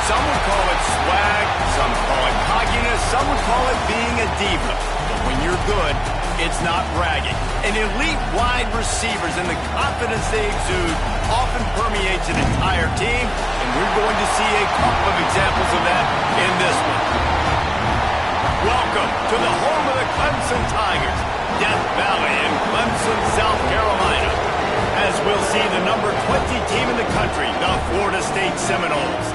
Some would call it swag, some call it cockiness, some would call it being a diva. But when you're good, it's not bragging. And elite wide receivers and the confidence they exude often permeates an entire team, and we're going to see a couple of examples of that in this one. Welcome to the home of the Clemson Tigers, Death Valley in Clemson, South Carolina. As we'll see the number 20 team in the country, the Florida State Seminoles,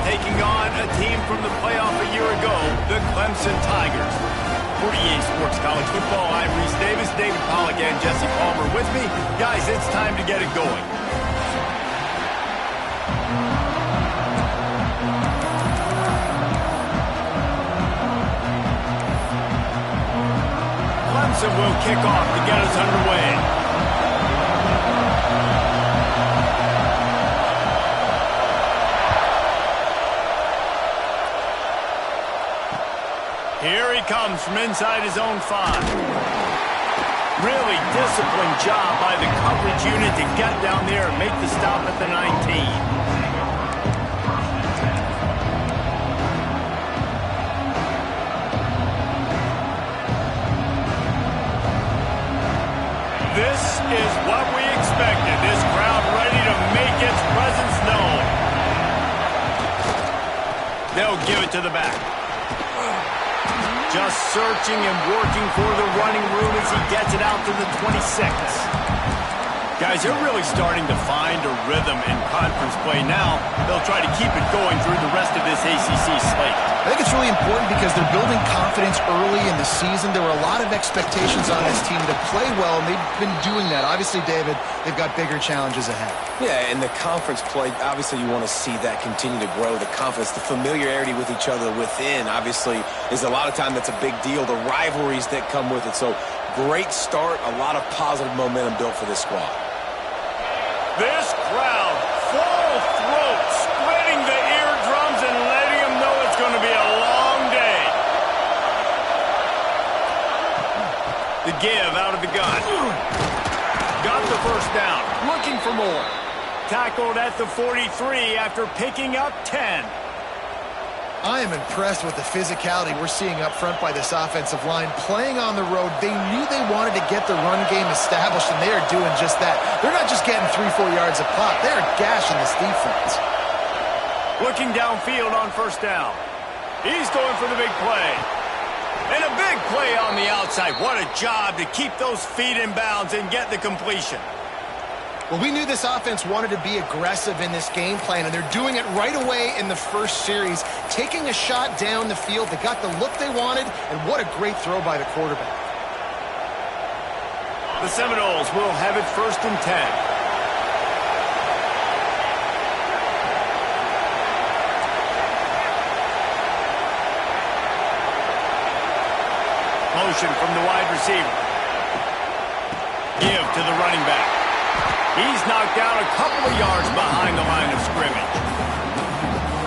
taking on a team from the playoff a year ago, the Clemson Tigers. For EA Sports College Football, I'm Reese Davis, David Pollack, and Jesse Palmer with me. Guys, it's time to get it going. Clemson will kick off to get us underway. Here he comes from inside his own 5. Really disciplined job by the coverage unit to get down there and make the stop at the 19. This is what we expected. This crowd ready to make its presence known. They'll give it to the back. Just searching and working for the running room as he gets it out to the 26. Guys, they're really starting to find a rhythm in conference play now. They'll try to keep it going through the rest of this ACC slate. I think it's really important because they're building confidence early in the season. There were a lot of expectations on this team to play well, and they've been doing that. Obviously, David, they've got bigger challenges ahead. Yeah, and the conference play, obviously you want to see that continue to grow, the confidence, the familiarity with each other within, obviously, is a lot of time that's a big deal, the rivalries that come with it. So, great start, a lot of positive momentum built for this squad. This crowd, full throat, splitting the eardrums and letting them know it's going to be a long day. The give out of the gun. Got the first down, looking for more. Tackled at the 43 after picking up 10. I am impressed with the physicality we're seeing up front by this offensive line. Playing on the road, they knew they wanted to get the run game established, and they are doing just that. They're not just getting 3-4 yards a pop. They're gashing this defense. Looking downfield on first down. He's going for the big play. And a big play on the outside. What a job to keep those feet in bounds and get the completion. Well, we knew this offense wanted to be aggressive in this game plan, and they're doing it right away in the first series, taking a shot down the field. They got the look they wanted, and what a great throw by the quarterback. The Seminoles will have it 1st and 10. Motion from the wide receiver. Give to the running back. He's knocked down a couple of yards behind the line of scrimmage.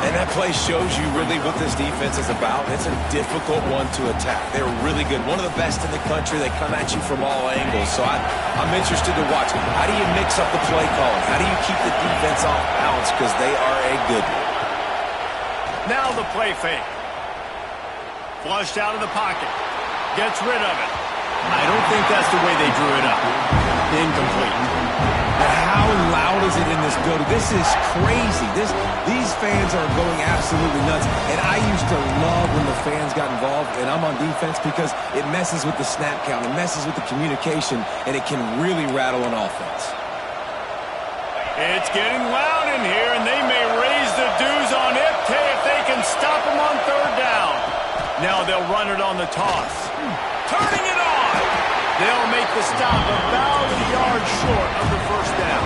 And that play shows you really what this defense is about. It's a difficult one to attack. They're really good. One of the best in the country. They come at you from all angles. So I'm interested to watch. How do you mix up the play calling? How do you keep the defense off balance? Because they are a good one. Now the play fake. Flushed out of the pocket. Gets rid of it. I don't think that's the way they drew it up. Incomplete. How loud is it in this building? This is crazy. These fans are going absolutely nuts. And I used to love when the fans got involved, and I'm on defense because it messes with the snap count. It messes with the communication, and it can really rattle an offense. It's getting loud in here, and they may raise the dues on Ipte if they can stop them on 3rd down. Now they'll run it on the toss. Turning it on. They'll make the stop about a yard short of the first down.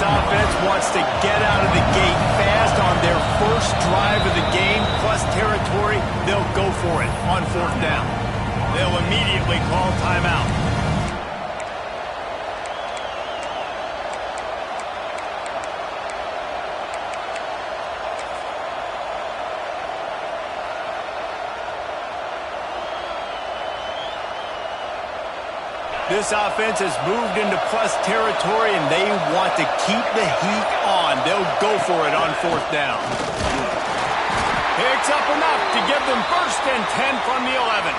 offense wants to get out of the gate fast on their first drive of the game, plus territory. They'll go for it on 4th down. They'll immediately call timeout. This offense has moved into plus territory, and they want to keep the heat on. They'll go for it on 4th down. Picks up enough to give them 1st and 10 from the 11.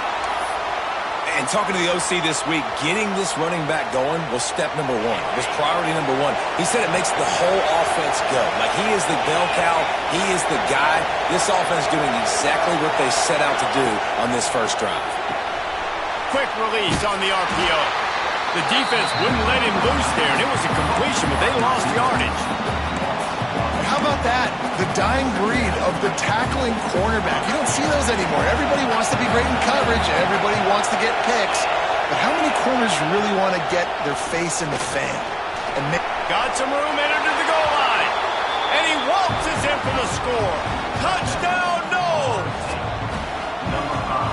And talking to the OC this week, getting this running back going was step number 1. It was priority number 1. He said it makes the whole offense go. Like, he is the bell cow. He is the guy. This offense doing exactly what they set out to do on this first drive. Quick release on the RPO. The defense wouldn't let him loose there, and it was a completion, but they lost yardage. How about that? The dying breed of the tackling cornerback. You don't see those anymore. Everybody wants to be great in coverage. Everybody wants to get picks. But how many corners really want to get their face in the fan? And got some room entered to the goal line. And he waltzes in for the score. Touchdown, Noles!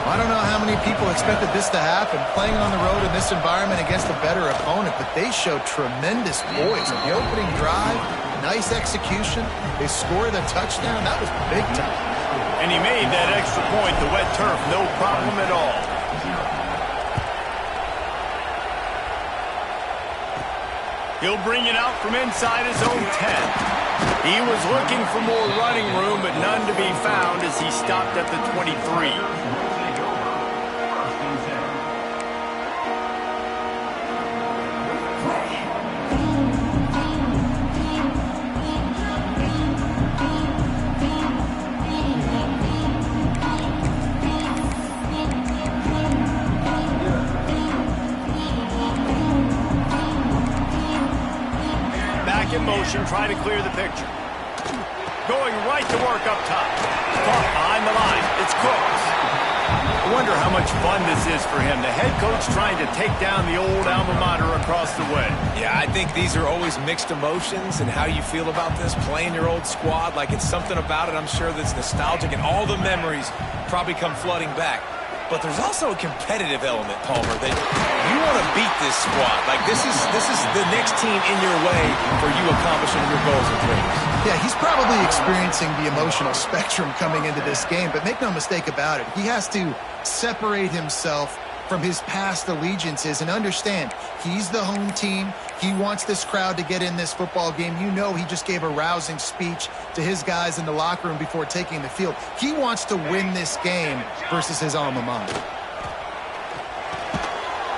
I don't know how many people expected this to happen, playing on the road in this environment against a better opponent, but they showed tremendous poise. On the opening drive, nice execution. They scored a touchdown. That was big time. And he made that extra point, the wet turf, no problem at all. He'll bring it out from inside his own 10. He was looking for more running room, but none to be found as he stopped at the 23. In motion, trying to clear the picture. Going right to work up top. Caught behind the line. It's Cooks. I wonder how much fun this is for him. The head coach trying to take down the old alma mater across the way. Yeah, I think these are always mixed emotions, and how you feel about this, playing your old squad. Like, it's something about it, I'm sure, that's nostalgic, and all the memories probably come flooding back. But there's also a competitive element, Palmer, that you want to beat this squad. Like, this is the next team in your way for you accomplishing your goals and dreams. Yeah, he's probably experiencing the emotional spectrum coming into this game, but make no mistake about it. He has to separate himself from his past allegiances and understand he's the home team. He wants this crowd to get in this football game. You know, he just gave a rousing speech to his guys in the locker room before taking the field. He wants to win this game versus his alma mater.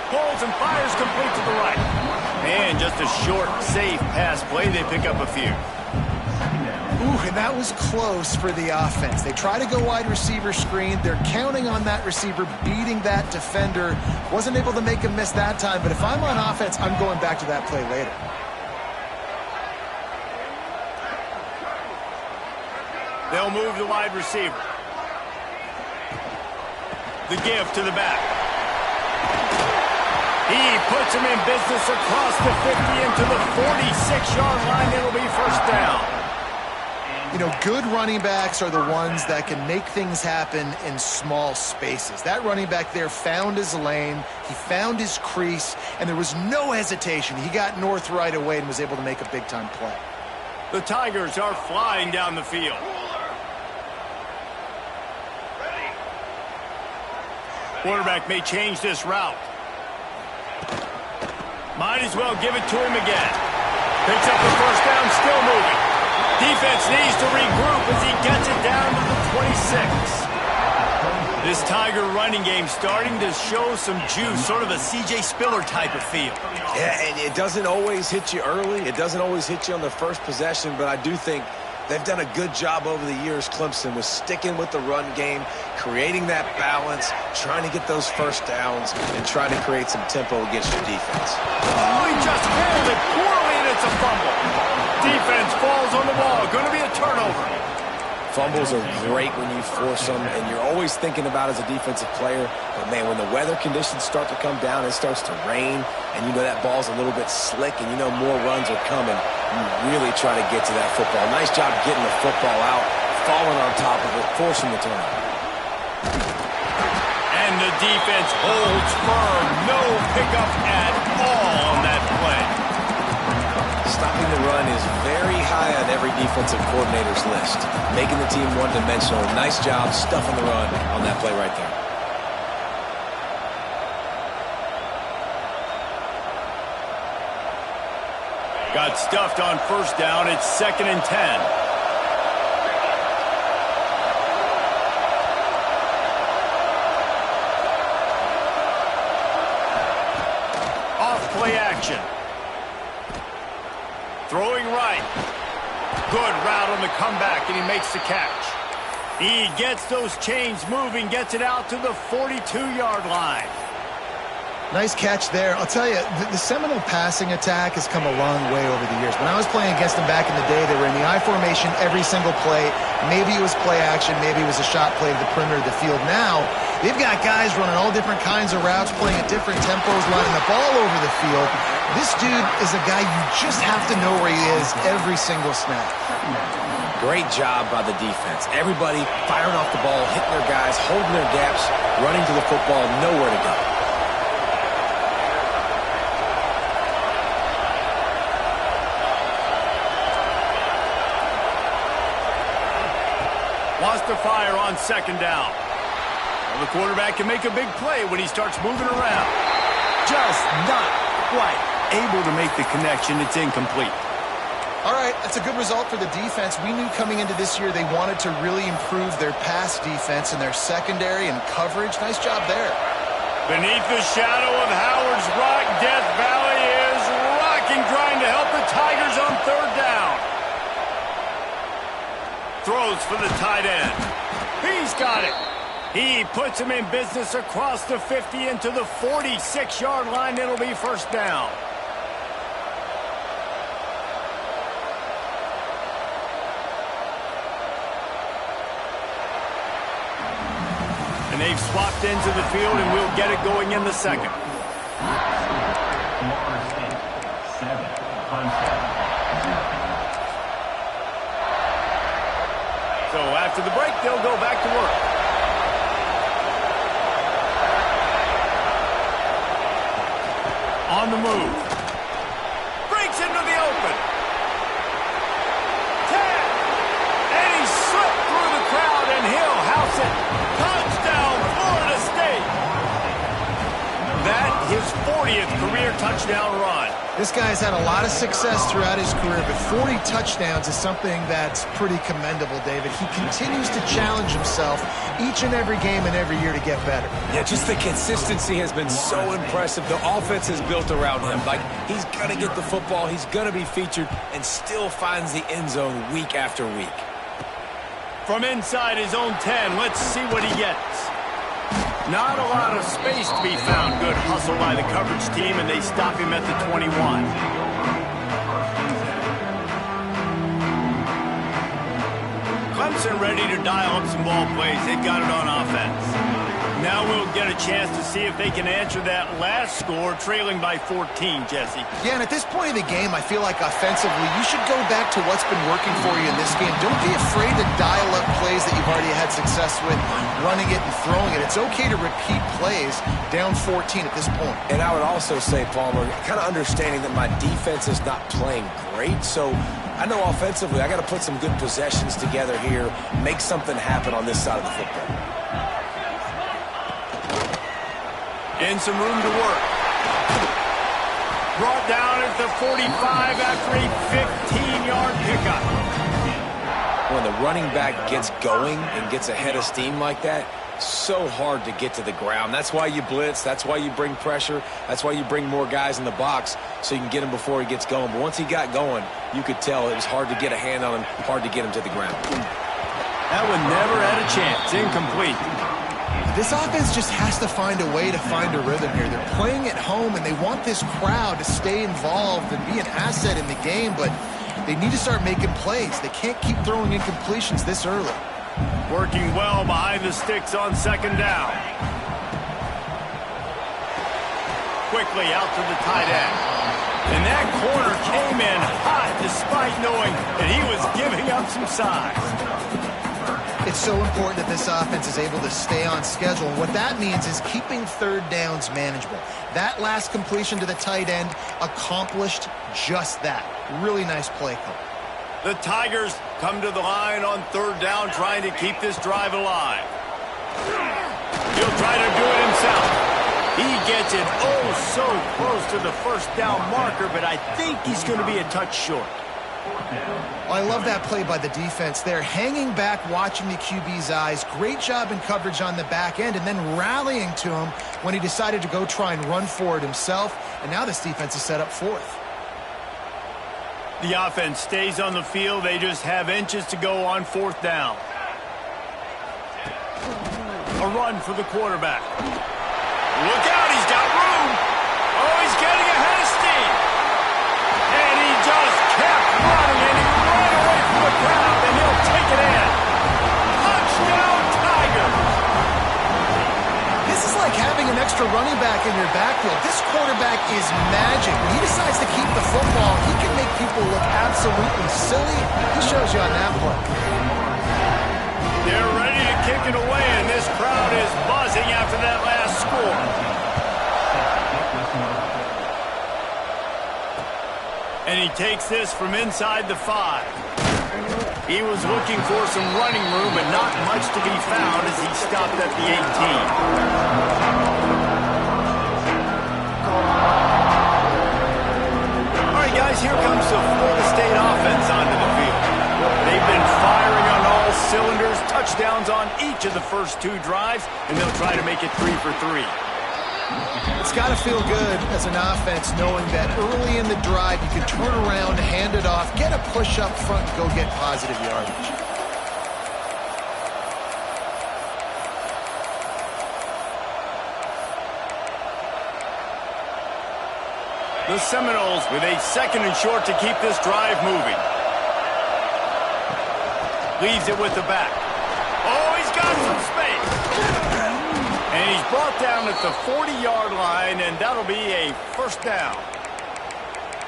Pulls and fires complete to the right. And just a short, safe pass play. They pick up a few. Ooh, and that was close for the offense. They try to go wide receiver screen. They're counting on that receiver beating that defender. Wasn't able to make him miss that time, but if I'm on offense, I'm going back to that play later. They'll move the wide receiver. The give to the back. He puts him in business across the 50 into the 46-yard line. It'll be 1st down. You know, good running backs are the ones that can make things happen in small spaces. That running back there found his lane, he found his crease, and there was no hesitation. He got north right away and was able to make a big-time play. The Tigers are flying down the field. Quarterback may change this route. Might as well give it to him again. Picks up the 1st down, still moving. Defense needs to regroup as he gets it down to the 26. This Tiger running game starting to show some juice, sort of a C.J. Spiller type of feel. Yeah, and it doesn't always hit you early. It doesn't always hit you on the first possession, but I do think they've done a good job over the years, Clemson, with sticking with the run game, creating that balance, trying to get those 1st downs, and trying to create some tempo against your defense. Oh, he just handled it poorly, and it's a fumble. Defense falls on the ball. Going to be a turnover. Fumbles are great when you force them, and you're always thinking about it as a defensive player. But, man, when the weather conditions start to come down, it starts to rain, and you know that ball's a little bit slick, and you know more runs are coming, you really try to get to that football. Nice job getting the football out, falling on top of it, forcing the turnover. And the defense holds firm. No pickup at all on that play. Stopping the run is very high on every defensive coordinator's list. Making the team one-dimensional. Nice job stuffing the run on that play right there. Got stuffed on first down. It's 2nd and 10. Play action. Throwing right. Good route on the comeback, and he makes the catch. He gets those chains moving, gets it out to the 42-yard line. Nice catch there. I'll tell you, the Seminole passing attack has come a long way over the years. When I was playing against them back in the day, they were in the I formation every single play. Maybe it was play action, maybe it was a shot play to the perimeter of the field. Now, they've got guys running all different kinds of routes, playing at different tempos, lining the ball over the field. This dude is a guy you just have to know where he is every single snap. Great job by the defense. Everybody firing off the ball, hitting their guys, holding their gaps, running to the football, nowhere to go. Wants to fire on 2nd down. Well, the quarterback can make a big play when he starts moving around. Just not quite able to make the connection. It's incomplete. All right, that's a good result for the defense. We knew coming into this year they wanted to really improve their pass defense and their secondary and coverage. Nice job there. Beneath the shadow of Howard's Rock, Death Valley is rocking, trying to help the Tigers on 3rd down. Throws for the tight end. He's got it. He puts him in business across the 50 into the 46-yard line. It'll be 1st down. And they've swapped into the field, and we'll get it going in the 2nd. So after the break, they'll go back to work. On the move. Breaks into the open. Tap. And he slipped through the crowd, and he'll house it. Touchdown, Florida State. That his 40th career touchdown run. This guy's had a lot of success throughout his career, but 40 touchdowns is something that's pretty commendable, David. He continues to challenge himself each and every game and every year to get better. Yeah, just the consistency has been so impressive. The offense is built around him. Like, he's going to get the football, he's going to be featured, and still finds the end zone week after week. From inside his own 10, let's see what he gets. Not a lot of space to be found. Good hustle by the coverage team, and they stop him at the 21. Clemson ready to dial up some ball plays. They got it on offense. Now we'll get a chance to see if they can answer that last score, trailing by 14, Jesse. Yeah, and at this point of the game, I feel like offensively, you should go back to what's been working for you in this game. Don't be afraid to dial up plays that you've already had success with, running it and throwing it. It's okay to repeat plays down 14 at this point. And I would also say, Palmer, kind of understanding that my defense is not playing great, so I know offensively I got to put some good possessions together here, make something happen on this side of the football. In some room to work. Brought down at the 45 after a 15-yard pickup. When the running back gets going and gets ahead of steam like that, so hard to get to the ground. That's why you blitz. That's why you bring pressure. That's why you bring more guys in the box so you can get him before he gets going. But once he got going, you could tell it was hard to get a hand on him, hard to get him to the ground. That one never had a chance. Incomplete. This offense just has to find a way to find a rhythm here. They're playing at home, and they want this crowd to stay involved and be an asset in the game, but They need to start making plays. They can't keep throwing incompletions this early. Working well behind the sticks on second down. Quickly out to the tight end. And that corner came in hot despite knowing that he was giving up some size. It's so important that this offense is able to stay on schedule. And what that means is keeping third downs manageable. That last completion to the tight end accomplished just that. Really nice play call. The Tigers come to the line on third down, trying to keep this drive alive. He'll try to do it himself. He gets it oh so close to the first down marker, but I think he's going to be a touch short. Well, I love that play by the defense there. Hanging back, watching the QB's eyes. Great job in coverage on the back end, and then rallying to him when he decided to go try and run for it himself. And now this defense is set up fourth. The offense stays on the field. They just have inches to go on fourth down. A run for the quarterback. Look out, he's got room. Oh, he's getting ahead of steam. And he just kept running, and he ran away from the crowd, and he'll take it in. Touchdown, Tigers. This is like having an extra running back in your backfield. This quarterback is magic. When he decides to keep the football, he can make people look absolutely silly. He shows you on that play. They're ready to kick it away, and this crowd is buzzing after that last score. And he takes this from inside the 5. He was looking for some running room, but not much to be found as he stopped at the 18. All right, guys, here comes the Florida State offense onto the field. They've been firing on all cylinders, touchdowns on each of the first 2 drives, and they'll try to make it 3 for 3. It's got to feel good as an offense knowing that early in the drive you can turn around, hand it off, get a push up front, and go get positive yardage. The Seminoles with a 2nd and short to keep this drive moving. Leaves it with the back. Oh, he's got some space. And he's brought down at the 40-yard line, and that'll be a first down.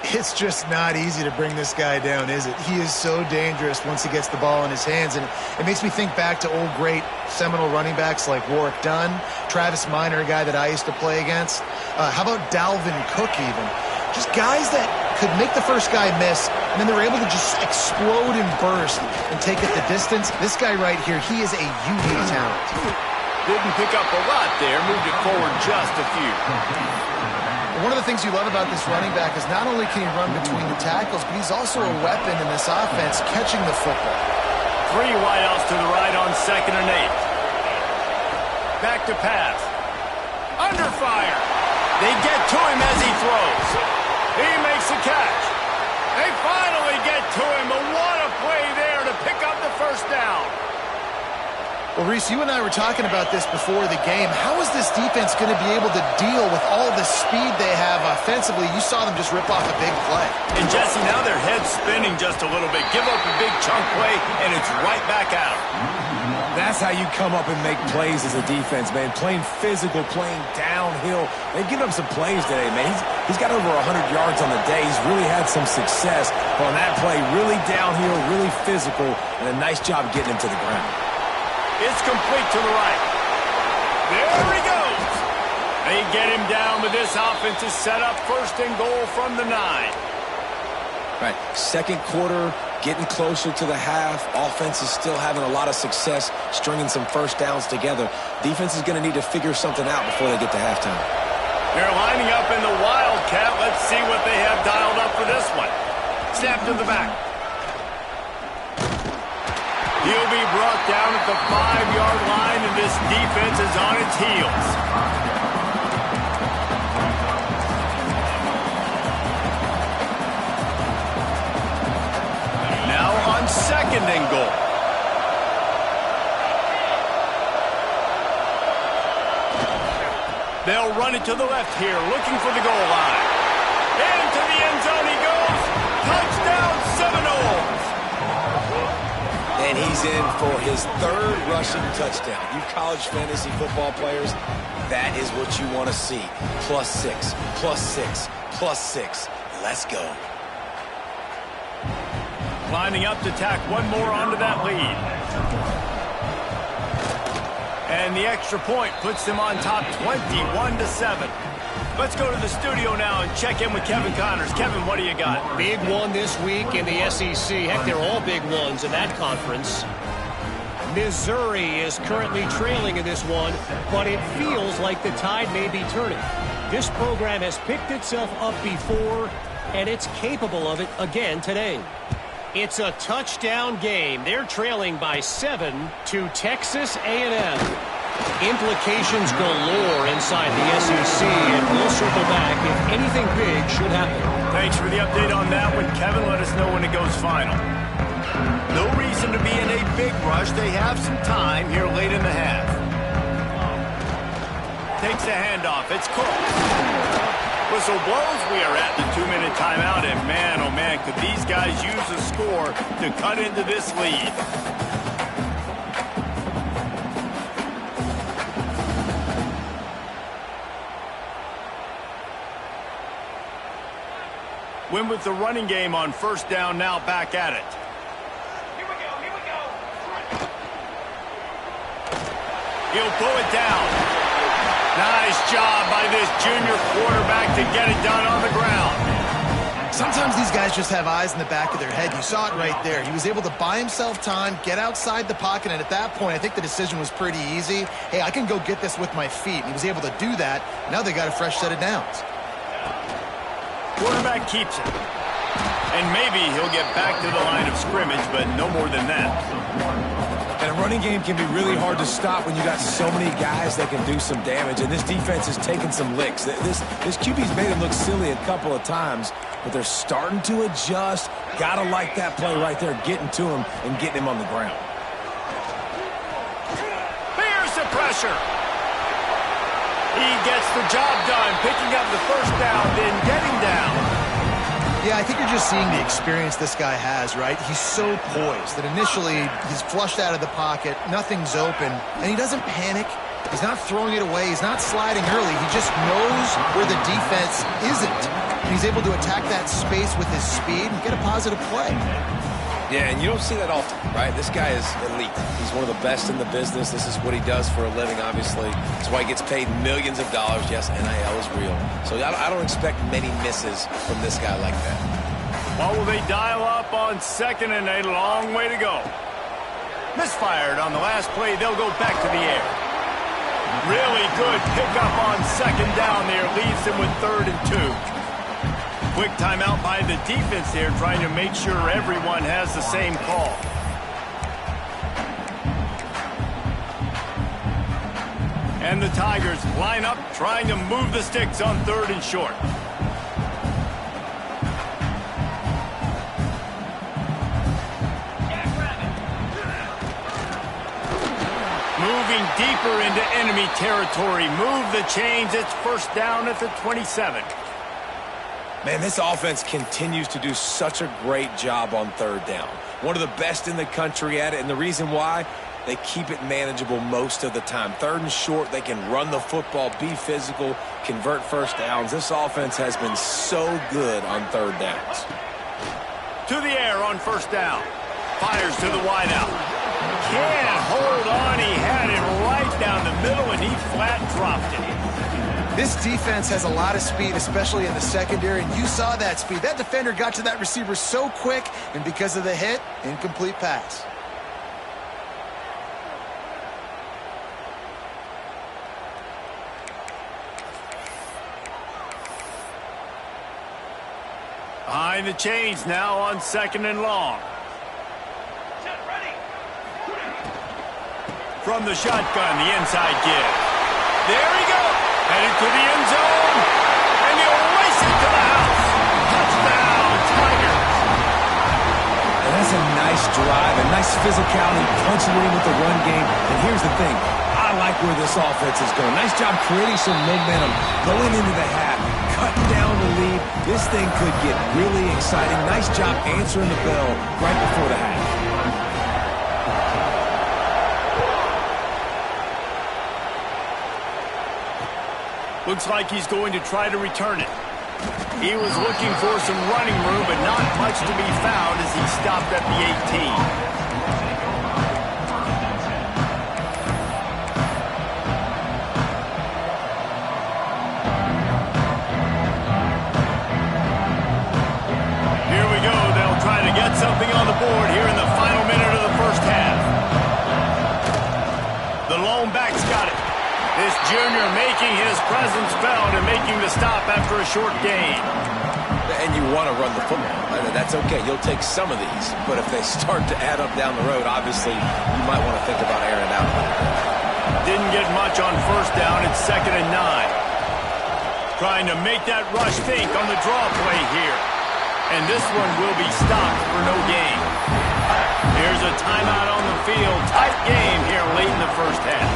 It's just not easy to bring this guy down, is it? He is so dangerous once he gets the ball in his hands, and it makes me think back to old great Seminole running backs like Warwick Dunn, Travis Minor, a guy that I used to play against. How about Dalvin Cook even? Just guys that could make the first guy miss, and then they were able to just explode and burst and take it the distance. This guy right here, he is a unique talent. Didn't pick up a lot there, moved it forward just a few. One of the things you love about this running back is not only can he run between the tackles, but he's also a weapon in this offense, catching the football. 3 wideouts to the right on 2nd and 8. Back to pass. Under fire. They get to him as he throws. He makes the catch. They finally get to him, but what a play there to pick up the first down. Well, Reese, you and I were talking about this before the game. How is this defense going to be able to deal with all the speed they have offensively? You saw them just rip off a big play. And, Jesse, now their head's spinning just a little bit. Give up a big chunk play, and it's right back out. That's how you come up and make plays as a defense, man. Playing physical, playing downhill. They've given up some plays today, man. He's got over 100 yards on the day. He's really had some success on that play. Really downhill, really physical, and a nice job getting him to the ground. It's complete to the right. There he goes. They get him down, but this offense is set up 1st and goal from the 9. Right, 2nd quarter, getting closer to the half. Offense is still having a lot of success stringing some first downs together. Defense is going to need to figure something out before they get to halftime. They're lining up in the Wildcat. Let's see what they have dialed up for this one. Snap to the back. He'll be brought down at the 5-yard line, and this defense is on its heels. Now on 2nd and goal. They'll run it to the left here, looking for the goal line. Into the end zone he goes. Touchdown, 7 He's in for his third rushing touchdown. You college fantasy football players, that is what you want to see. +6, +6, +6. Let's go. Lining up to tack one more onto that lead. And the extra point puts them on top 21-7. Let's go to the studio now and check in with Kevin Connors. Kevin, what do you got? Big one this week in the SEC. Heck, they're all big ones in that conference. Missouri is currently trailing in this one, but it feels like the tide may be turning. This program has picked itself up before, and it's capable of it again today. It's a touchdown game. They're trailing by 7 to Texas A&M. Implications galore inside the SEC, and we'll circle back if anything big should happen. Thanks for the update on that one, Kevin. Let us know when it goes final. No reason to be in a big rush. They have some time here late in the half. Takes the handoff. It's Cook. Whistle blows. We are at the 2-minute timeout, and man, oh man, could these guys use a score to cut into this lead. Win with the running game on first down, now back at it. Here we go. He'll pull it down. Nice job by this junior quarterback to get it done on the ground. Sometimes these guys just have eyes in the back of their head. You saw it right there. He was able to buy himself time, get outside the pocket, and at that point, I think the decision was pretty easy. Hey, I can go get this with my feet. And he was able to do that. Now they got a fresh set of downs. Quarterback keeps it. And maybe he'll get back to the line of scrimmage, but no more than that. And a running game can be really hard to stop when you got so many guys that can do some damage. And this defense is taking some licks. This QB's made him look silly a couple of times, but they're starting to adjust. Gotta like that play right there, getting to him and getting him on the ground. Here's the pressure. He gets the job done, picking up the first down, then getting down. Yeah, I think you're just seeing the experience this guy has, right? He's so poised that initially he's flushed out of the pocket, nothing's open, and he doesn't panic. He's not throwing it away. He's not sliding early. He just knows where the defense isn't. And he's able to attack that space with his speed and get a positive play. Yeah, and you don't see that often, right? This guy is elite. He's one of the best in the business. This is what he does for a living, obviously. That's why he gets paid millions of dollars. Yes, NIL is real. So I don't expect many misses from this guy like that. Well, will they dial up on second and a long way to go? Misfired on the last play. They'll go back to the air. Really good pickup on second down there. Leaves them with 3rd and 2. Quick timeout by the defense there, trying to make sure everyone has the same call. And the Tigers line up, trying to move the sticks on 3rd and short. Moving deeper into enemy territory. Move the chains. It's first down at the 27. Man, this offense continues to do such a great job on 3rd down. One of the best in the country at it, and the reason why, they keep it manageable most of the time. 3rd and short, they can run the football, be physical, convert first downs. This offense has been so good on 3rd downs. To the air on first down. Fires to the wideout. Can't hold on. He had it right down the middle, and he flat dropped it. This defense has a lot of speed, especially in the secondary, and you saw that speed. That defender got to that receiver so quick, and because of the hit, incomplete pass. Behind the chains now on 2nd and long. From the shotgun, the inside give. There he goes. Headed to the end zone. And he'll race it to the house. Touchdown, Tigers. And that's a nice drive, a nice physicality, punching it in with the run game. And here's the thing. I like where this offense is going. Nice job creating some momentum, going into the half, cutting down the lead. This thing could get really exciting. Nice job answering the bell right before the half. Looks like he's going to try to return it. He was looking for some running room, but not much to be found as he stopped at the 18. Something on the board here in the final minute of the first half. The lone back's got it. This junior making his presence felt and making the stop after a short gain. And you want to run the football. That's okay. You'll take some of these. But if they start to add up down the road, obviously, you might want to think about airing it out. Didn't get much on first down. It's 2nd and 9. Trying to make that rush think on the draw play here. And this one will be stopped for no gain. Here's a timeout on the field. Tight game here late in the first half.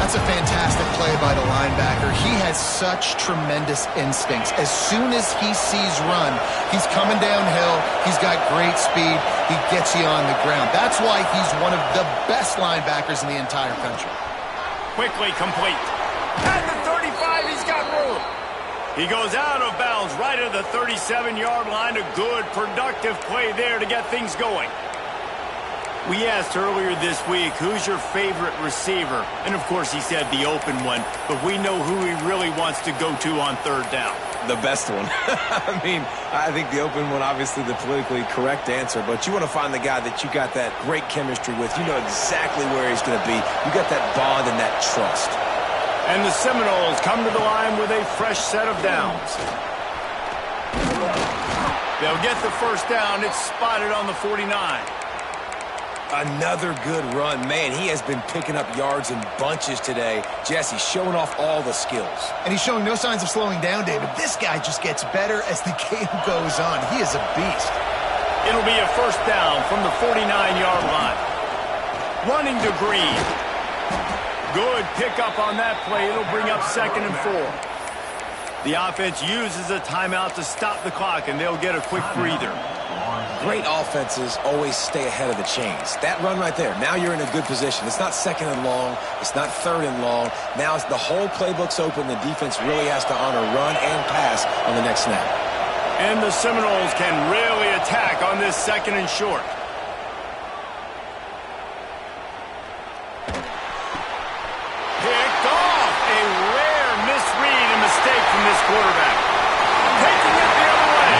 That's a fantastic play by the linebacker. He has such tremendous instincts. As soon as he sees run, he's coming downhill. He's got great speed. He gets you on the ground. That's why he's one of the best linebackers in the entire country. Quickly complete. At the 35, he's got room. He goes out of bounds right at the 37-yard line. A good, productive play there to get things going. We asked earlier this week, who's your favorite receiver? And, of course, he said the open one. But we know who he really wants to go to on third down. The best one. I mean, I think the open one, obviously the politically correct answer. But you want to find the guy that you got that great chemistry with. You know exactly where he's going to be. You got that bond and that trust. And the Seminoles come to the line with a fresh set of downs. They'll get the first down. It's spotted on the 49. Another good run. Man, he has been picking up yards in bunches today. Jesse showing off all the skills. And he's showing no signs of slowing down, David. This guy just gets better as the game goes on. He is a beast. It'll be a first down from the 49-yard line. Running to Green. Good pickup on that play. It'll bring up 2nd and 4. The offense uses a timeout to stop the clock, and they'll get a quick breather. Great offenses always stay ahead of the chains. That run right there, now you're in a good position. It's not 2nd and long. It's not 3rd and long. Now the whole playbook's open. The defense really has to honor run and pass on the next snap. And the Seminoles can really attack on this 2nd and short. From this quarterback. Taking it the other way.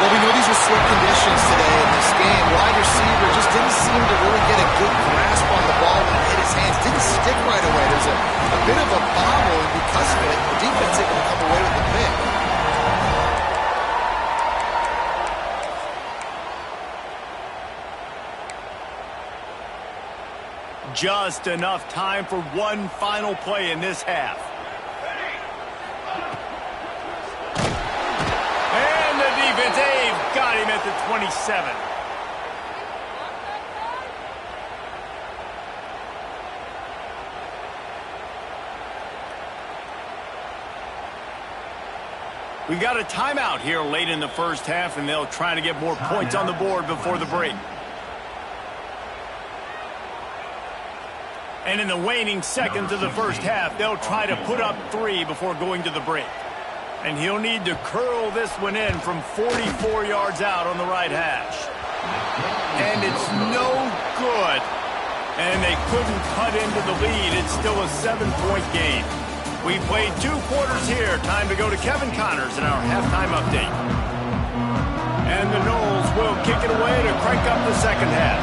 Well, we know these were slick conditions today in this game. Wide receiver just didn't seem to really get a good grasp on the ball when it hit his hands. Didn't stick right away. There's a bit of a bobble, and because of it, the defense able to come away with the pick. Just enough time for one final play in this half. Dave got him at the 27. We got a timeout here late in the first half, and they'll try to get more points on the board before the break. And in the waning seconds of the first half, they'll try to put up 3 before going to the break. And he'll need to curl this one in from 44 yards out on the right hash. And it's no good. And they couldn't cut into the lead. It's still a 7-point game. We played 2 quarters here. Time to go to Kevin Connors in our halftime update. And the Noles will kick it away to crank up the second half.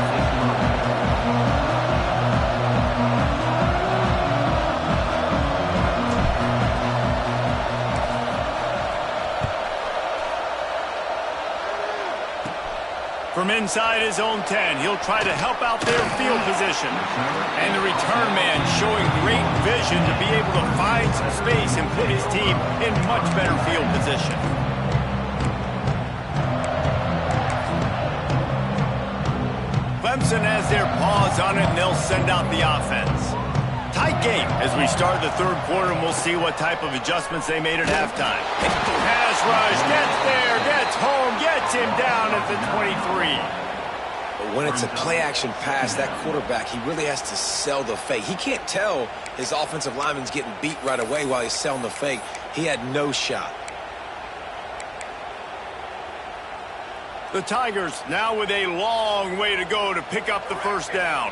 From inside his own 10, he'll try to help out their field position. And the return man showing great vision to be able to find some space and put his team in much better field position. Clemson has their paws on it, and they'll send out the offense. Tight game as we start the third quarter, and we'll see what type of adjustments they made at halftime. Pass rush, gets there, gets home, gets him down at the 23. But when it's a play-action pass, that quarterback, he really has to sell the fake. He can't tell his offensive lineman's getting beat right away while he's selling the fake. He had no shot. The Tigers now with a long way to go to pick up the first down.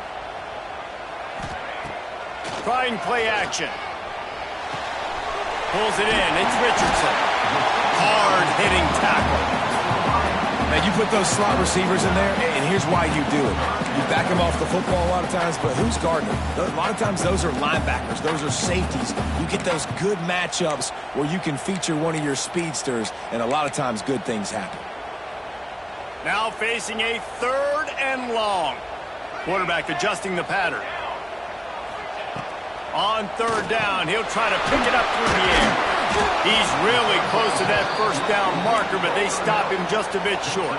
Trying play action. Pulls it in. It's Richardson. Hard-hitting tackle. Now, you put those slot receivers in there, and here's why you do it. You back them off the football a lot of times, but who's guarding them? A lot of times those are linebackers. Those are safeties. You get those good matchups where you can feature one of your speedsters, and a lot of times good things happen. Now facing a 3rd and long. Quarterback adjusting the pattern. On 3rd down, he'll try to pick it up through the air. He's really close to that first down marker, but they stop him just a bit short.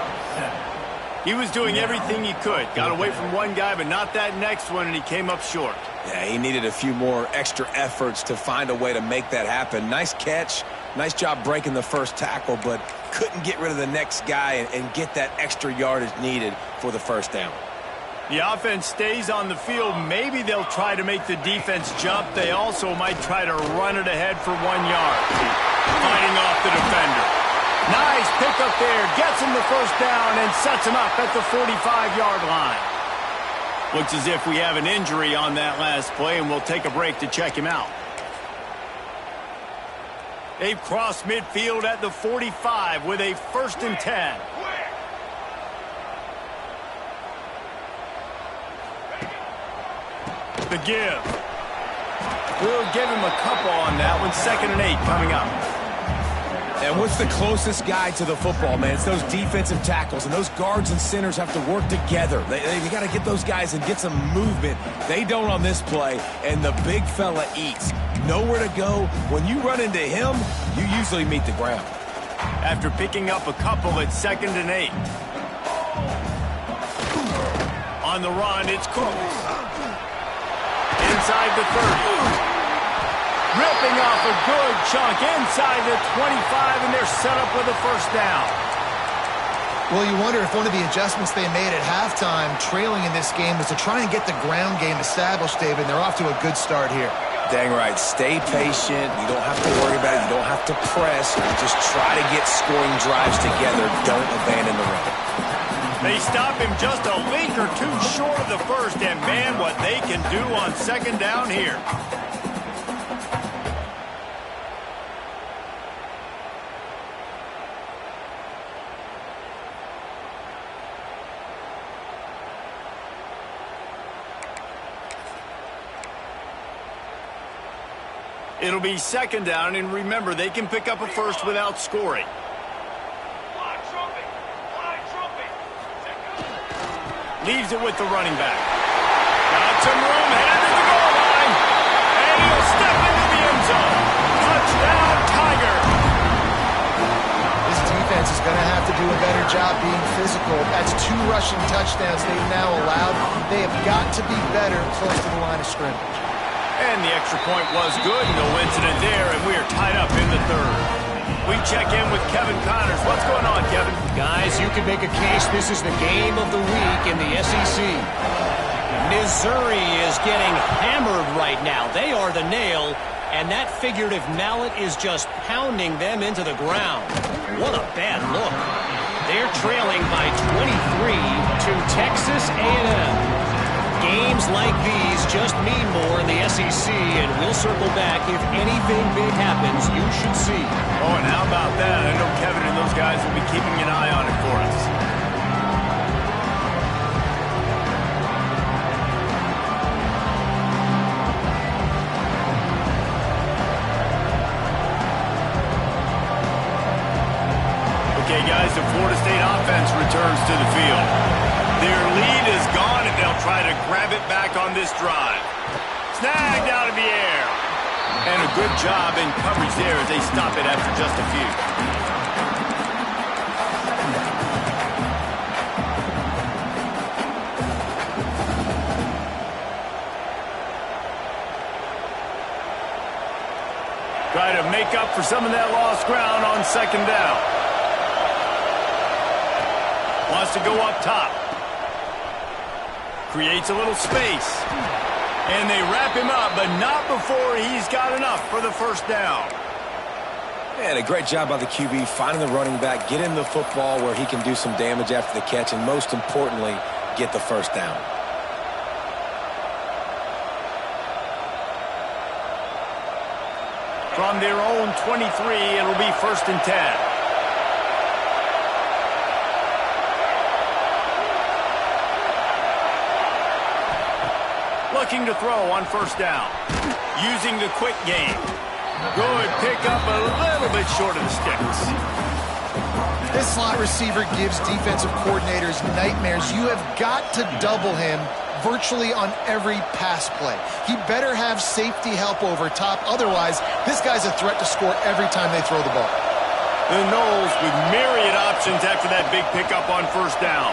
He was doing everything he could. Got away from one guy, but not that next one, and he came up short. Yeah, he needed a few more extra efforts to find a way to make that happen. Nice catch. Nice job breaking the first tackle, but couldn't get rid of the next guy and get that extra yardage needed for the first down. The offense stays on the field. Maybe they'll try to make the defense jump. They also might try to run it ahead for 1 yard. Fighting off the defender. Nice pickup there. Gets him the first down and sets him up at the 45-yard line. Looks as if we have an injury on that last play, and we'll take a break to check him out. They've crossed midfield at the 45 with a 1st and 10. The give. We'll give him a couple on that one. 2nd and 8 coming up. And what's the closest guy to the football, man? It's those defensive tackles, and those guards and centers have to work together. They got to get those guys and get some movement. They don't on this play, and the big fella eats. Nowhere to go. When you run into him, you usually meet the ground. After picking up a couple at 2nd and 8. On the run, it's Cooks. Inside the 30. Ripping off a good chunk inside the 25, and they're set up with a first down. Well, you wonder if one of the adjustments they made at halftime, trailing in this game, was to try and get the ground game established, David. They're off to a good start here. Dang right. Stay patient. You don't have to worry about it. You don't have to press. You just try to get scoring drives together. Don't abandon the run. They stop him just a link or two short of the first, and man, what they can do on 2nd down here. It'll be 2nd down, and remember, they can pick up a first without scoring. Leaves it with the running back. Got some room, headed to the goal line. And he'll step into the end zone. Touchdown, Tiger. This defense is going to have to do a better job being physical. That's 2 rushing touchdowns they've now allowed. They have got to be better close to the line of scrimmage. And the extra point was good. No incident there, and we are tied up in the 3rd. We check in with Kevin Connors. What's going on, Kevin? Guys, you can make a case this is the game of the week in the SEC. Missouri is getting hammered right now. They are the nail, and that figurative mallet is just pounding them into the ground. What a bad look. They're trailing by 23 to Texas A&M. Games like these just mean more in the SEC, and we'll circle back. If anything big happens, you should see. Oh, and how about that? I know Kevin and those guys will be keeping an eye on it for us. Okay, guys, the Florida State offense returns to the field. Their lead is gone, and they'll try to grab it back on this drive. Snagged out of the air. And a good job in coverage there as they stop it after just a few. Try to make up for some of that lost ground on 2nd down. Wants to go up top. Creates a little space. And they wrap him up, but not before he's got enough for the first down. And a great job by the QB finding the running back, get him the football where he can do some damage after the catch, and most importantly, get the first down. From their own 23, it'll be 1st and 10. Looking to throw on 1st down. Using the quick game. Good pickup, a little bit short of the sticks. This slot receiver gives defensive coordinators nightmares. You have got to double him virtually on every pass play. He better have safety help over top. Otherwise, this guy's a threat to score every time they throw the ball. The Knowles with myriad options after that big pickup on 1st down.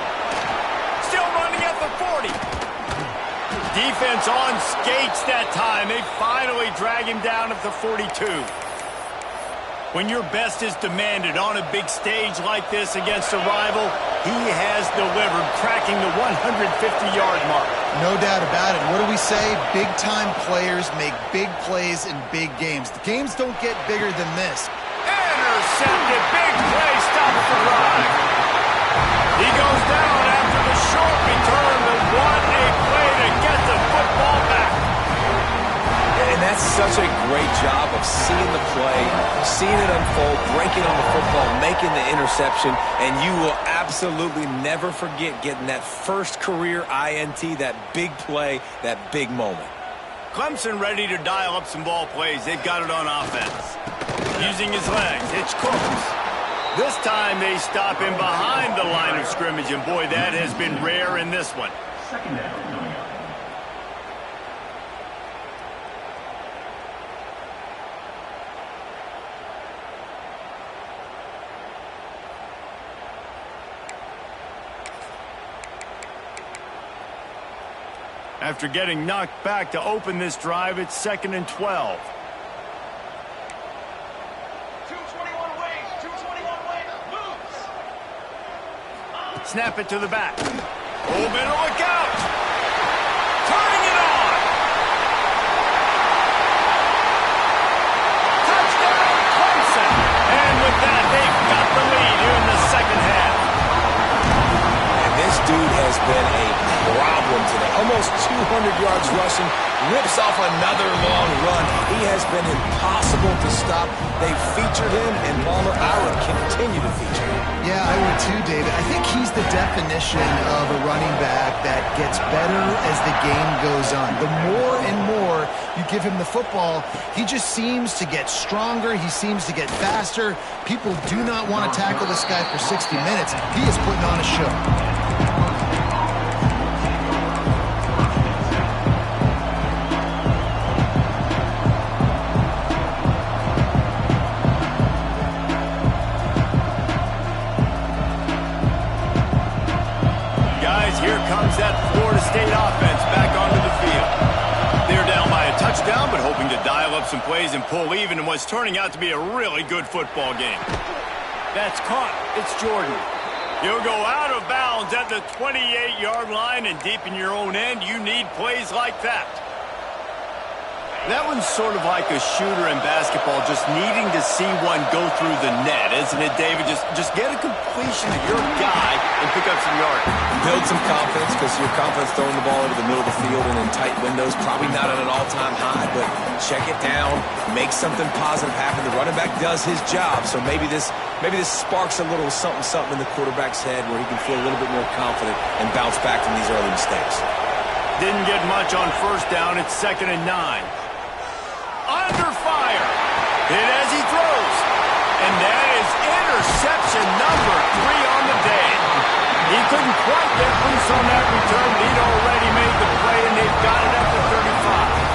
Still running at the 40. Defense on skates that time. They finally drag him down at the 42. When your best is demanded on a big stage like this against a rival, he has delivered, cracking the 150-yard mark. No doubt about it. What do we say? Big-time players make big plays in big games. The games don't get bigger than this. Intercepted. Big play. Stops the drive. He goes down after the short return. The 1-8 play to get the football back. And that's such a great job of seeing the play, seeing it unfold, breaking on the football, making the interception, and you will absolutely never forget getting that first career INT, that big play, that big moment. Clemson ready to dial up some ball plays. They've got it on offense. Using his legs, it's Cooks. This time they stop him behind the line of scrimmage, and boy, that has been rare in this one. Second down. After getting knocked back to open this drive, it's 2nd and 12. 221 wing, 221 wing, moves. Snap it to the back. Oh, better look out. Turning it on. Touchdown, Clemson. And with that, they've got the lead here in the second half. And this dude has been a problem today. Almost 200 yards rushing, rips off another long run. He has been impossible to stop. They've featured him, and Palmer, I would continue to feature him. Yeah, I would too, David. I think he's the definition of a running back that gets better as the game goes on. The more and more you give him the football, he just seems to get stronger. He seems to get faster. People do not want to tackle this guy for 60 minutes. He is putting on a show. Here comes that Florida State offense back onto the field. They're down by a touchdown, but hoping to dial up some plays and pull even in what's turning out to be a really good football game. That's caught. It's Jordan. He'll go out of bounds at the 28-yard line, and deep in your own end, you need plays like that. That one's sort of like a shooter in basketball, just needing to see one go through the net, isn't it, David? Just get a completion to your guy and pick up some yards. Build some confidence, because your confidence throwing the ball over the middle of the field and in tight windows, probably not at an all-time high, but check it down, make something positive happen. The running back does his job, so maybe this sparks a little something in the quarterback's head where he can feel a little bit more confident and bounce back from these early mistakes. Didn't get much on 1st down. It's 2nd and 9. Under fire. Hit as he throws. And that is interception number 3 on the day. He couldn't quite get loose on that return, but he'd already made the play, and they've got it at the 35.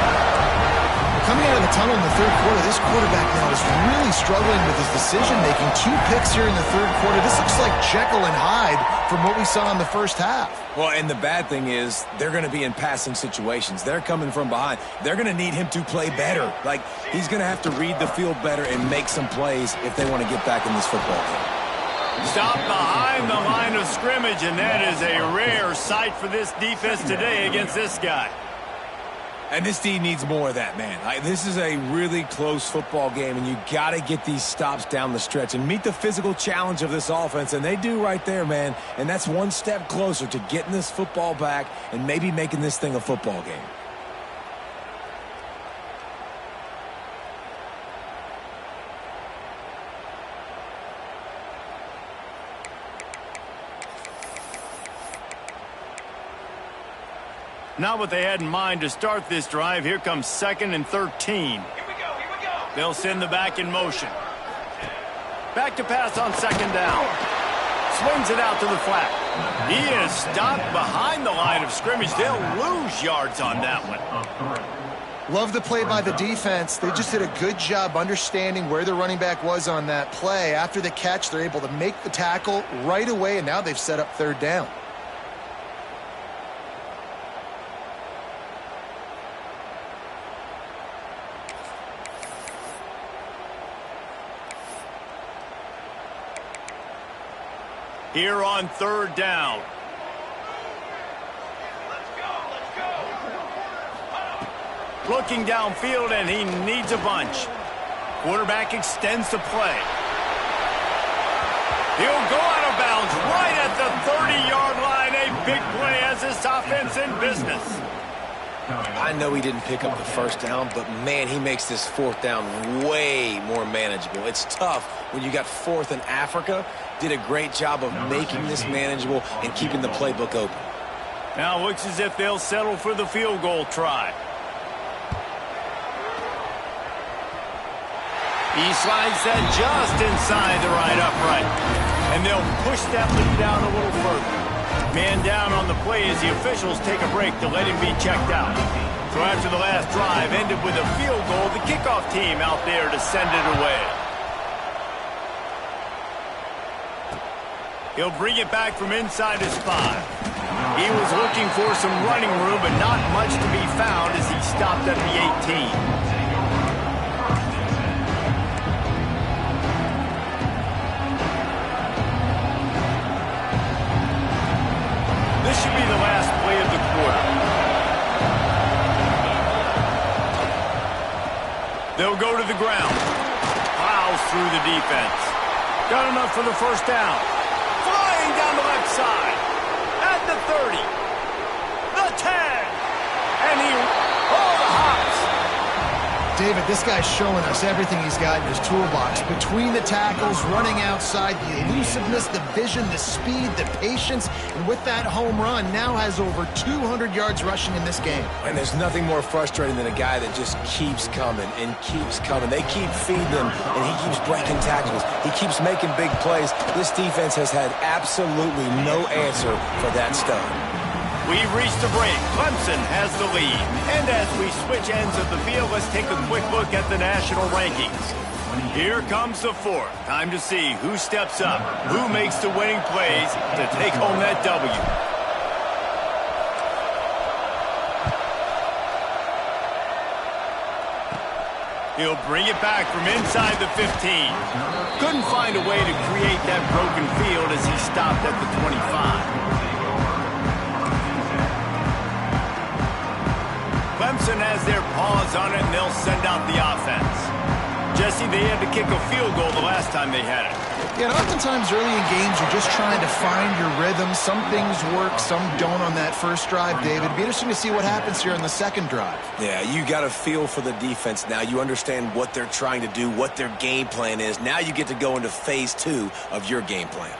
Coming out of the tunnel in the third quarter, this quarterback now is really struggling with his decision-making. 2 picks here in the third quarter. This looks like Jekyll and Hyde from what we saw in the first half. Well, and the bad thing is they're going to be in passing situations. They're coming from behind. They're going to need him to play better. Like, he's going to have to read the field better and make some plays if they want to get back in this football game. Stop behind the line of scrimmage, and that is a rare sight for this defense today against this guy. And this D needs more of that, man. This is a really close football game, and you got to get these stops down the stretch and meet the physical challenge of this offense, and they do right there, man. And that's one step closer to getting this football back and maybe making this thing a football game. Not what they had in mind to start this drive. Here comes 2nd and 13. Here we go. They'll send the back in motion. Back to pass on 2nd down. Swings it out to the flat. He is stopped behind the line of scrimmage. They'll lose yards on that one. Love the play by the defense. They just did a good job understanding where the running back was on that play. After the catch, they're able to make the tackle right away, and now they've set up 3rd down. Here on 3rd down. Looking downfield, and he needs a bunch. Quarterback extends the play. He'll go out of bounds right at the 30-yard line. A big play as this offense in business. I know he didn't pick up the 1st down, but, man, he makes this 4th down way more manageable. It's tough when you got 4th in Africa. Did a great job of making this manageable and keeping the playbook open. Now looks as if they'll settle for the field goal try. He slides that just inside the right upright. And they'll push that lead out a little further. Man down on the play as the officials take a break to let him be checked out. So after the last drive ended with a field goal, the kickoff team out there to send it away. He'll bring it back from inside his 5. He was looking for some running room, but not much to be found as he stopped at the 18. This should be the last play of the quarter. They'll go to the ground. Plows through the defense. Got enough for the 1st down. Flying down the left side. At the 30. The 10. And he... Oh, the hops. David, this guy's showing us everything he's got in his toolbox. Between the tackles, running outside, the elusiveness, the vision, the speed, the patience, and with that home run, now has over 200 yards rushing in this game. And there's nothing more frustrating than a guy that just keeps coming and keeps coming. They keep feeding him, and he keeps breaking tackles. He keeps making big plays. This defense has had absolutely no answer for that stud. We've reached the break. Clemson has the lead. And as we switch ends of the field, let's take a quick look at the national rankings. Here comes the 4th. Time to see who steps up, who makes the winning plays to take home that W. He'll bring it back from inside the 15. Couldn't find a way to create that broken field as he stopped at the 25. Clemson has their paws on it, and they'll send out the offense. Jesse, they had to kick a field goal the last time they had it. Yeah, and oftentimes early in games, you're just trying to find your rhythm. Some things work, some don't on that first drive, David. It'd be interesting to see what happens here on the 2nd drive. Yeah, you got a feel for the defense now. You understand what they're trying to do, what their game plan is. Now you get to go into phase 2 of your game plan.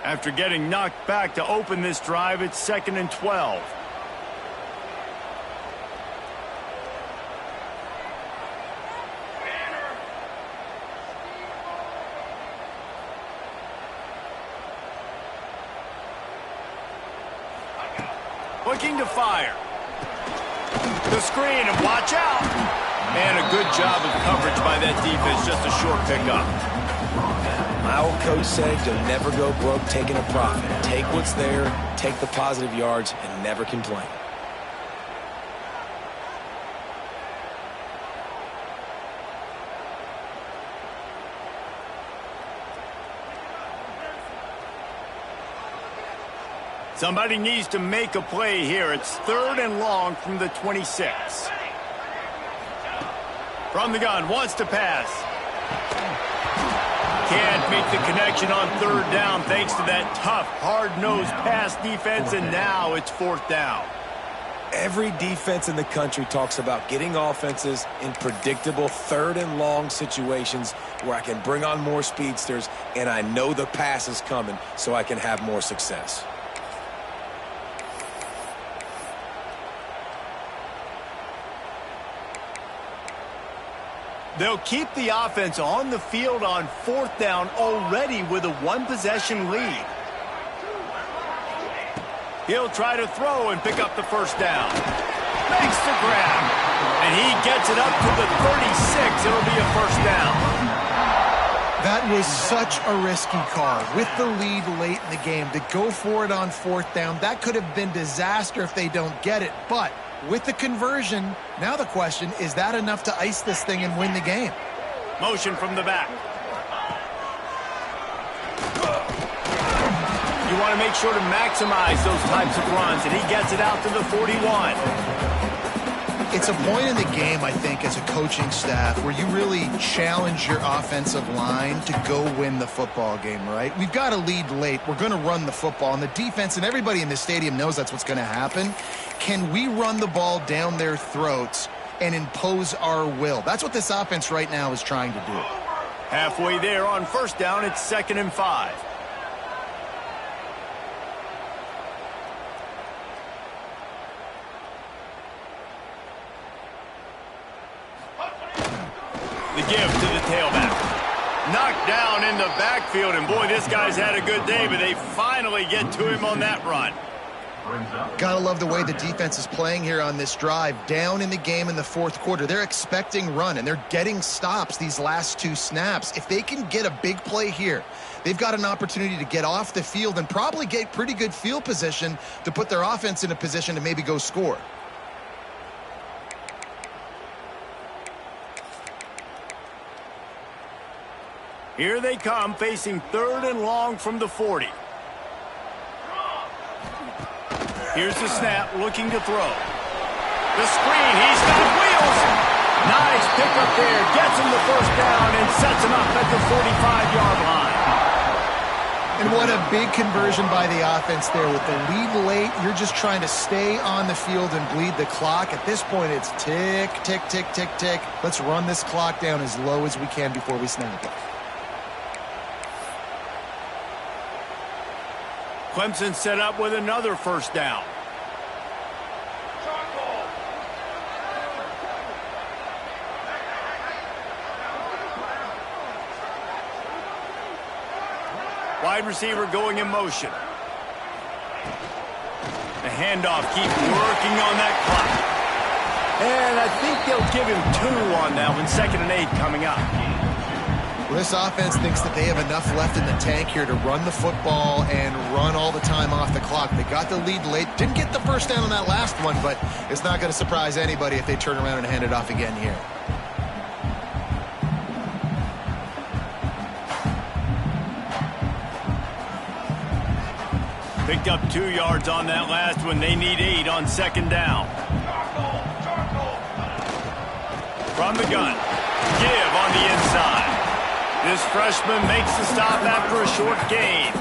After getting knocked back to open this drive, it's 2nd and 12. Looking to fire. The screen, and watch out. And a good job of coverage by that defense, just a short pickup. My old coach said you'll never go broke taking a profit. Take what's there, take the positive yards, and never complain. Somebody needs to make a play here. It's 3rd and long from the 26. From the gun, wants to pass. Can't make the connection on 3rd down thanks to that tough, hard-nosed pass defense, and now it's 4th down. Every defense in the country talks about getting offenses in predictable 3rd and long situations where I can bring on more speedsters and I know the pass is coming so I can have more success. They'll keep the offense on the field on 4th down already with a 1-possession lead. He'll try to throw and pick up the 1st down. Makes the grab. And he gets it up to the 36. It'll be a 1st down. That was such a risky call. With the lead late in the game, to go for it on 4th down, that could have been disaster if they don't get it. But with the conversion, now the question, is that enough to ice this thing and win the game? Motion from the back. You want to make sure to maximize those types of runs, and he gets it out to the 41. It's a point in the game, I think, as a coaching staff where you really challenge your offensive line to go win the football game, right? We've got a lead late. We're going to run the football, and the defense and everybody in the stadium knows that's what's going to happen. Can we run the ball down their throats and impose our will? That's what this offense right now is trying to do. Halfway there on 1st down, it's 2nd and 5. The give to the tailback. Knocked down in the backfield, and boy, this guy's had a good day, but they finally get to him on that run. Gotta love the way the defense is playing here on this drive. Down in the game in the 4th quarter. They're expecting run, and they're getting stops these last 2 snaps. If they can get a big play here, they've got an opportunity to get off the field and probably get pretty good field position to put their offense in a position to maybe go score. Here they come, facing 3rd and long from the 40. Here's the snap, looking to throw. The screen, he's got wheels. Nice pickup there, gets him the 1st down and sets him up at the 45-yard line. And what a big conversion by the offense there. With the lead late, you're just trying to stay on the field and bleed the clock. At this point, it's tick, tick, tick, tick, tick. Let's run this clock down as low as we can before we snap it. Clemson set up with another 1st down. Wide receiver going in motion. The handoff keeps working on that clock. And I think they'll give him 2 on that one. 2nd and 8 coming up. Well, this offense thinks that they have enough left in the tank here to run the football and run all the time off the clock. They got the lead late. Didn't get the 1st down on that last one, but it's not going to surprise anybody if they turn around and hand it off again here. Picked up 2 yards on that last one. They need 8 on 2nd down. From the gun. Give on the inside. This freshman makes the stop after a short gain.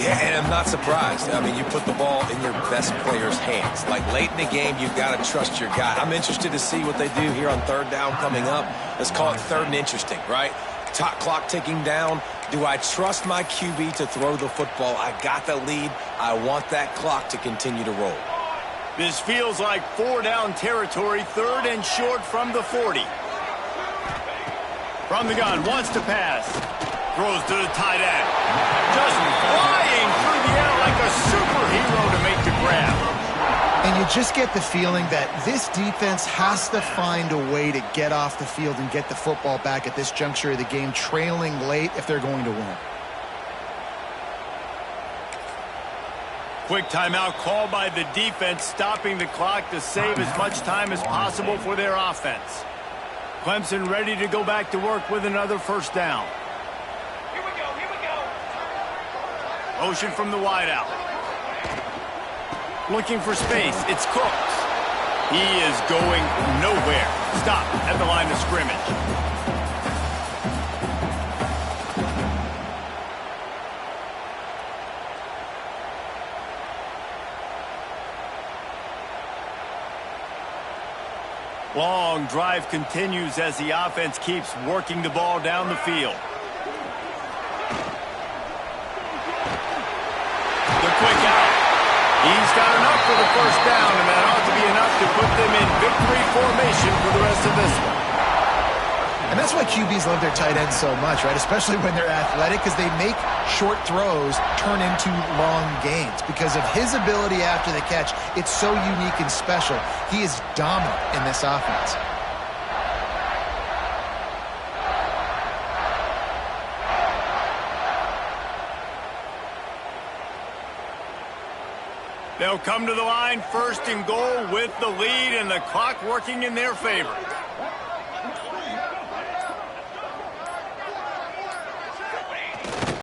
Yeah, and I'm not surprised. I mean, you put the ball in your best player's hands. Like, late in the game, you've got to trust your guy. I'm interested to see what they do here on 3rd down coming up. Let's call it 3rd and interesting, right? Top clock ticking down. Do I trust my QB to throw the football? I got the lead. I want that clock to continue to roll. This feels like 4-down territory, 3rd and short from the 40. From the gun, wants to pass. Throws to the tight end. Just flying through the air like a superhero to make the grab. And you just get the feeling that this defense has to find a way to get off the field and get the football back at this juncture of the game, trailing late if they're going to win. Quick timeout call by the defense, stopping the clock to save as much time as possible for their offense. Clemson ready to go back to work with another 1st down. Here we go, here we go. Motion from the wideout. Looking for space. It's Cooks. He is going nowhere. Stop at the line of scrimmage. Long drive continues as the offense keeps working the ball down the field. The quick out. He's got enough for the first down, and that ought to be enough to put them in victory formation for the rest of this one. And that's why QBs love their tight ends so much, right? Especially when they're athletic, because they make short throws turn into long gains. Because of his ability after the catch, it's so unique and special. He is dominant in this offense. They'll come to the line first and goal with the lead and the clock working in their favor.